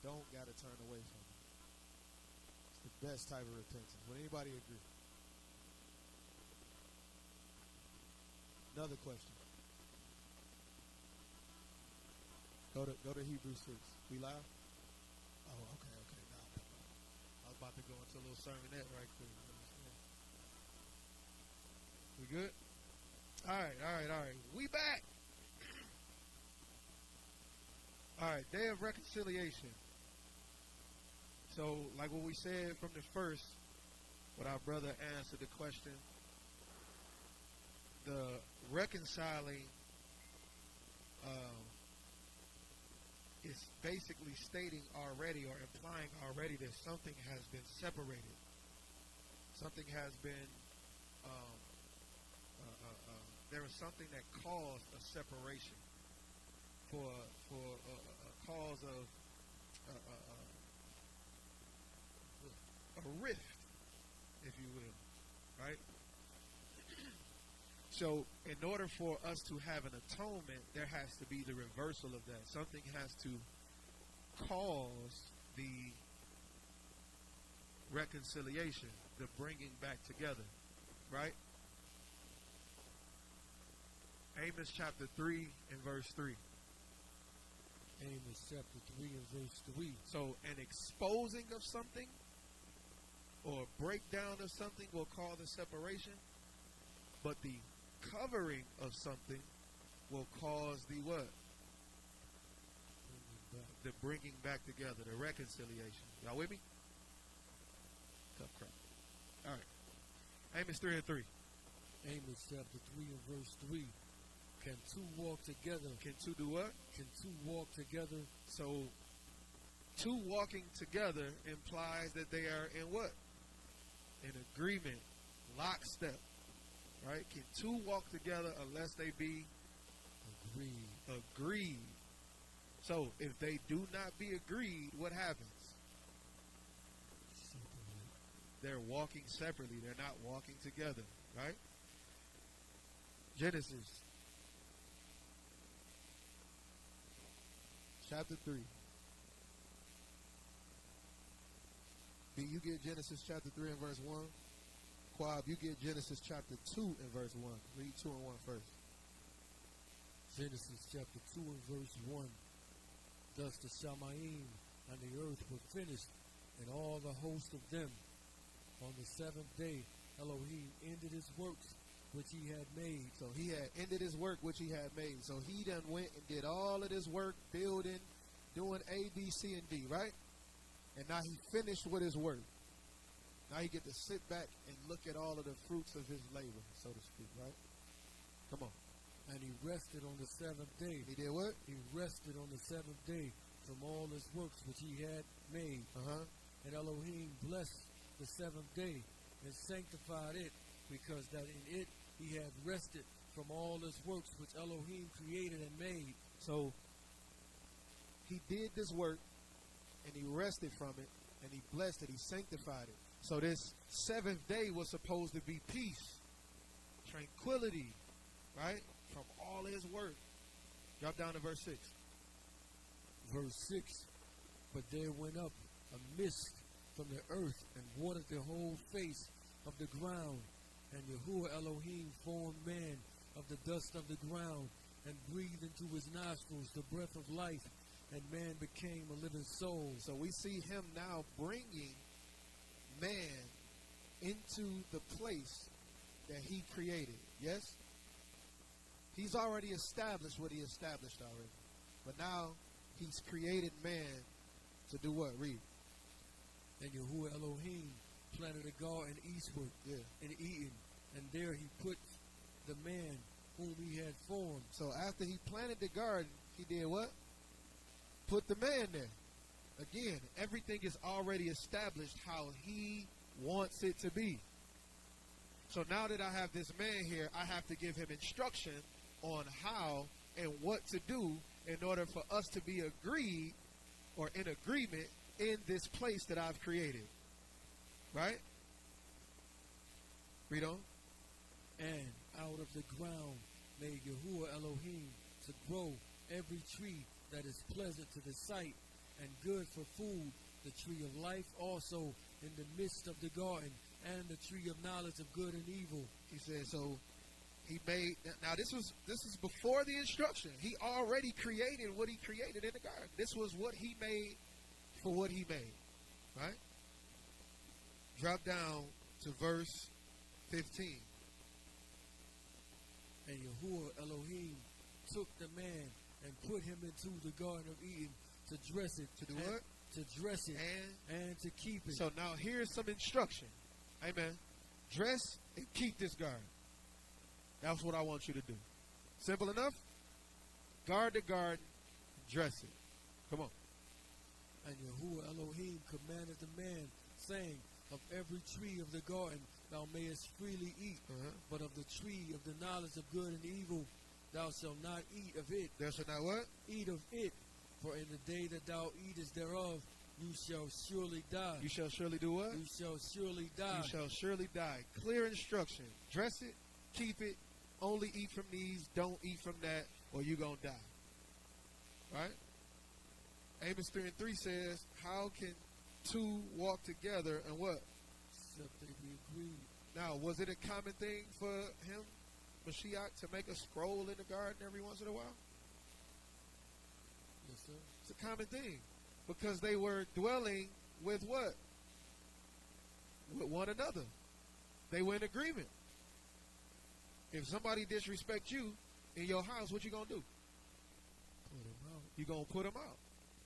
don't got to turn away from it. It's the best type of repentance. Would anybody agree? Another question. Go to Hebrews 6. We live? Oh, okay. Nah. I was about to go into a little sermonette right quick. We good? All right. We back. All right, Day of Reconciliation. So, like what we said from the first, what our brother answered the question, the reconciling is basically stating already or implying already that something has been separated. Something has been, there is something that caused a separation for a cause of a rift, if you will, right? So in order for us to have an atonement, there has to be the reversal of that. Something has to cause the reconciliation, the bringing back together, right? Amos chapter 3 and verse 3. Amos chapter 3 and verse 3. So an exposing of something or breakdown of something will cause a separation, but the covering of something will cause the what? The bringing back together, the reconciliation. Y'all with me? Tough crap. All right. Amos 3 and 3. Amos chapter 3 and verse 3. Can two walk together? Can two do what? Can two walk together? So, two walking together implies that they are in what? In agreement, lockstep, right? Can two walk together unless they be agreed? So, if they do not be agreed, what happens? They're walking separately. They're not walking together, right? Genesis chapter 3. B, you get Genesis chapter 3 and verse 1. Quab, you get Genesis chapter 2 and verse 1. Read 2 and 1 first. Genesis chapter 2 and verse 1. Thus the Shamayim and the earth were finished, and all the host of them. On the seventh day, Elohim ended his works which he had made. So he had ended his work which he had made. So he done went and did all of this work, building, doing A, B, C, and D, right? And now he finished with his work. Now he get to sit back and look at all of the fruits of his labor, so to speak, right? Come on. And he rested on the seventh day. He did what? He rested on the seventh day from all his works which he had made. And Elohim blessed the seventh day and sanctified it, because that in it he had rested from all his works which Elohim created and made. So he did this work and he rested from it and he blessed it, he sanctified it. So this seventh day was supposed to be peace, tranquility, right? From all his work. Drop down to verse 6. Verse 6. But there went up a mist from the earth and watered the whole face of the ground. And Yahuwah Elohim formed man of the dust of the ground and breathed into his nostrils the breath of life, and man became a living soul. So we see him now bringing man into the place that he created. Yes? He's already established what he established already. But now he's created man to do what? Read. And Yahuwah Elohim planted a garden eastward in Eden, and there he put the man whom he had formed. So after he planted the garden, he did what? Put the man there. Again, everything is already established how he wants it to be. So now that I have this man here, I have to give him instruction on how and what to do in order for us to be agreed or in agreement in this place that I've created. Right? Read on. And out of the ground made Yahuwah Elohim to grow every tree that is pleasant to the sight and good for food, the tree of life also in the midst of the garden, and the tree of knowledge of good and evil. He said, so he made, now this is before the instruction. He already created what he created in the garden. This was what he made for what he made, right? Drop down to verse 15. And Yahuwah Elohim took the man and put him into the Garden of Eden to dress it. To do what? To dress it and to keep it. So now here's some instruction. Amen. Dress and keep this garden. That's what I want you to do. Simple enough? Guard the garden, dress it. Come on. And Yahuwah Elohim commanded the man, saying, of every tree of the garden thou mayest freely eat, but of the tree of the knowledge of good and evil thou shalt not eat of it. Thou shalt not what? Eat of it, for in the day that thou eatest thereof, you shall surely die. You shall surely do what? You shall surely die. You shall surely die. Clear instruction. Dress it, keep it, only eat from these, don't eat from that, or you're going to die. Right? Amos 3 and 3 says, how can two walk together and what? Except they be agreed. Now, was it a common thing for him, Mashiach, to make a scroll in the garden every once in a while? Yes, sir. It's a common thing. Because they were dwelling with what? With one another. They were in agreement. If somebody disrespects you in your house, what you going to do? Put him out. You're going to put them out.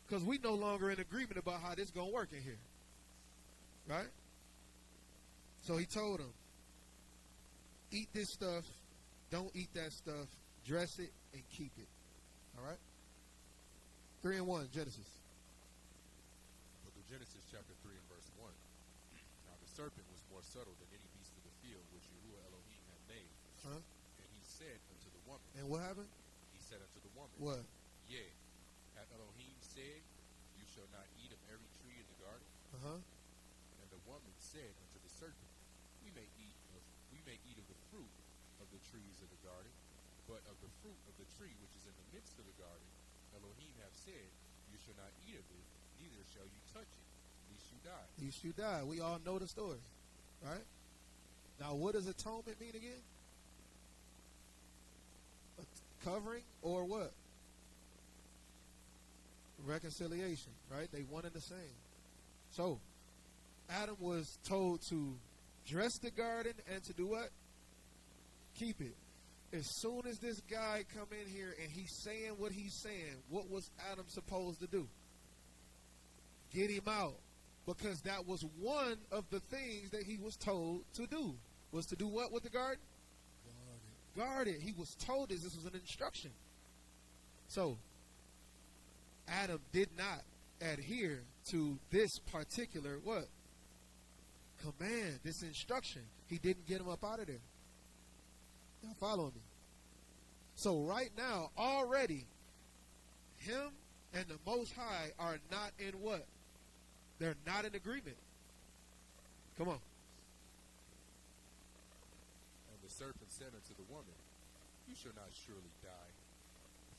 Because we no longer in agreement about how this going to work in here. Right? So he told them, eat this stuff, don't eat that stuff, dress it, and keep it. All right? 3 and 1, Genesis. Book of Genesis, chapter 3 and verse 1. Now the serpent was more subtle than any beast of the field which Yahuwah Elohim had made. Huh? And he said unto the woman. And what happened? He said unto the woman. What? Yea, hath Elohim said, you shall not eat of every tree in the garden? Uh-huh. And the woman said unto the serpent, we may eat of the fruit of the trees of the garden, but of the fruit of the tree which is in the midst of the garden, Elohim hath said, you shall not eat of it, neither shall you touch it, lest you die. Lest you die. We all know the story. Right? Now, what does atonement mean again? A covering or what? Reconciliation. Right? They one and the same. So, Adam was told to dress the garden and to do what? Keep it. As soon as this guy come in here and he's saying what he's saying, what was Adam supposed to do? Get him out. Because that was one of the things that he was told to do. Was to do what with the garden? Guard it. He was told this. This was an instruction. So, Adam did not adhere to this particular what? Command, this instruction. He didn't get him up out of there. Y'all following me? So right now, already, him and the Most High are not in what? They're not in agreement. Come on. And the serpent said unto the woman, you shall not surely die.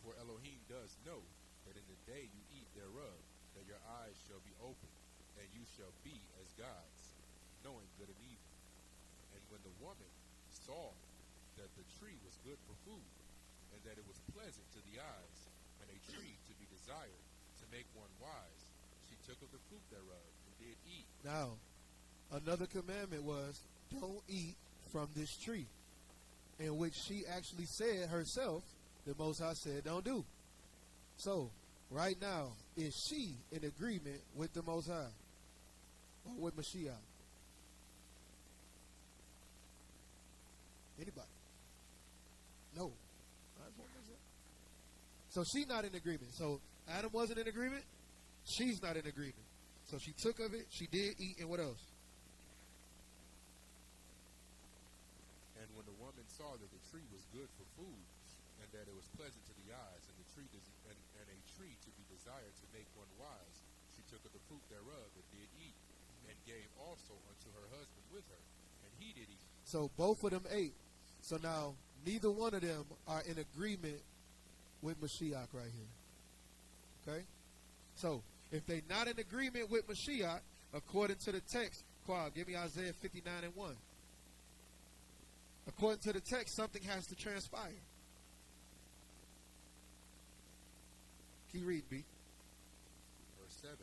For Elohim does know that in the day you eat thereof, that your eyes shall be opened, and you shall be as gods, knowing good and evil. And when the woman saw that the tree was good for food, and that it was pleasant to the eyes, and a tree to be desired, to make one wise, she took of the fruit thereof, and did eat. Now, another commandment was, don't eat from this tree. In which she actually said herself, the Most High said, don't do. So, right now, is she in agreement with the Most High? Or with Mashiach? Anybody? No. So she's not in agreement. So Adam wasn't in agreement. She's not in agreement. So she took of it. She did eat. And what else? And when the woman saw that the tree was good for food, and that it was pleasant to the eyes, and a tree to be desired to make one wise, she took of the fruit thereof and did eat, and gave also unto her husband with her, and he did eat. So both of them ate. So now neither one of them are in agreement with Mashiach right here. Okay? So If they're not in agreement with Mashiach, according to the text, Qual, give me Isaiah 59 and 1. According to the text, something has to transpire. Keep reading, B. Verse 7.